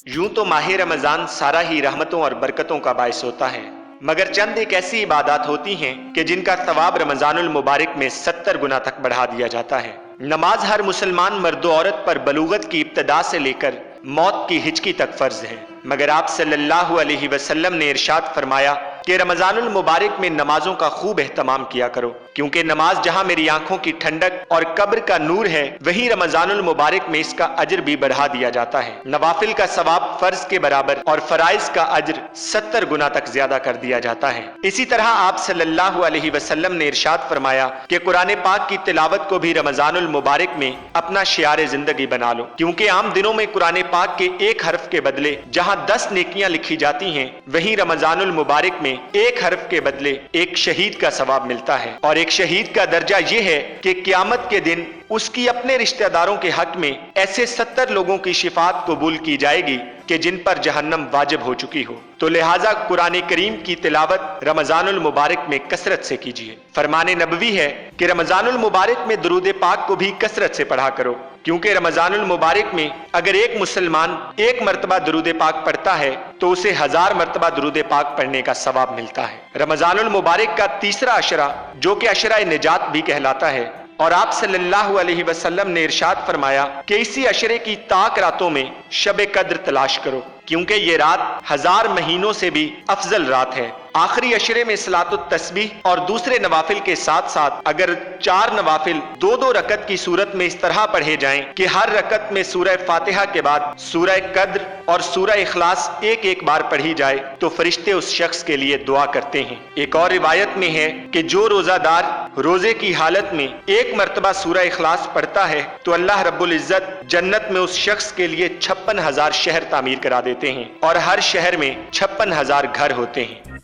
यूं तो माह रमजान सारा ही रहमतों और बरकतों का बायस होता है, मगर चंद एक ऐसी इबादत होती हैं कि जिनका सवाब रमजानुल मुबारक में 70 गुना तक बढ़ा दिया जाता है। नमाज हर मुसलमान मर्द औरत पर बलूगत की इब्तदा से लेकर मौत की हिचकी तक फर्ज है, मगर आप सल्लल्लाहु अलैहि वसल्लम ने इरशाद फरमाया कि रमजानुल मुबारक में नमाजों का खूब एहतमाम किया करो, क्योंकि नमाज जहां मेरी आंखों की ठंडक और कब्र का नूर है, वहीं रमजानुल मुबारक में इसका अजर भी बढ़ा दिया जाता है। नवाफिल का सवाब फर्ज के बराबर और फराइज का अजर 70 गुना तक ज्यादा कर दिया जाता है। इसी तरह आप सल्लल्लाहु अलैहि वसल्लम ने इरशाद फरमाया कि कुरान पाक की तिलावत को भी रमजानुल मुबारक में अपना शियार जिंदगी बना लो, क्योंकि आम दिनों में कुरान पाक के एक हर्फ के बदले जहां 10 नेकियां लिखी जाती हैं, वहीं रमजानुल मुबारक में एक हर्फ के बदले एक शहीद का सवाब मिलता है। और एक शहीद का दर्जा यह है कि क़यामत के दिन उसकी अपने रिश्तेदारों के हक में ऐसे 70 लोगों की शिफात कबूल की जाएगी कि जिन पर जहन्नम वाजिब हो चुकी हो। तो लिहाजा कुरान करीम की तिलावत रमजानुल मुबारक में कसरत से कीजिए। फरमाने नबवी है कि रमजानुल मुबारक में दुरूद पाक को भी कसरत से पढ़ा करो, क्योंकि रमजानुल मुबारक में अगर एक मुसलमान एक मर्तबा दुरूद पाक पढ़ता है तो उसे 1000 मर्तबा दुरूद पाक पढ़ने का सवाब मिलता है। रमजानुल मुबारक का तीसरा अशरा, जो कि अशरा निजात भी कहलाता है, और आप सल्लल्लाहु अलैहि वसल्लम ने इरशाद फरमाया कि इसी अशरे की ताक रातों में शब कद्र तलाश करो, क्योंकि ये रात 1000 महीनों से भी अफजल रात है। आखिरी अशरे में सलातुत तस्बीह और दूसरे नवाफिल के साथ साथ अगर 4 नवाफिल 2-2 रकत की सूरत में इस तरह पढ़े जाएं कि हर रकत में सूरह फातिहा के बाद सूरह कद्र और सूरह इखलास एक बार पढ़ी जाए, तो फरिश्ते उस शख्स के लिए दुआ करते हैं। एक और रिवायत में है कि जो रोजादार रोजे की हालत में एक मर्तबा सूरह इखलास पढ़ता है तो अल्लाह रब्बुल इज्जत जन्नत में उस शख्स के लिए 56,000 शहर तामीर करा देते हैं, और हर शहर में 56,000 घर होते हैं।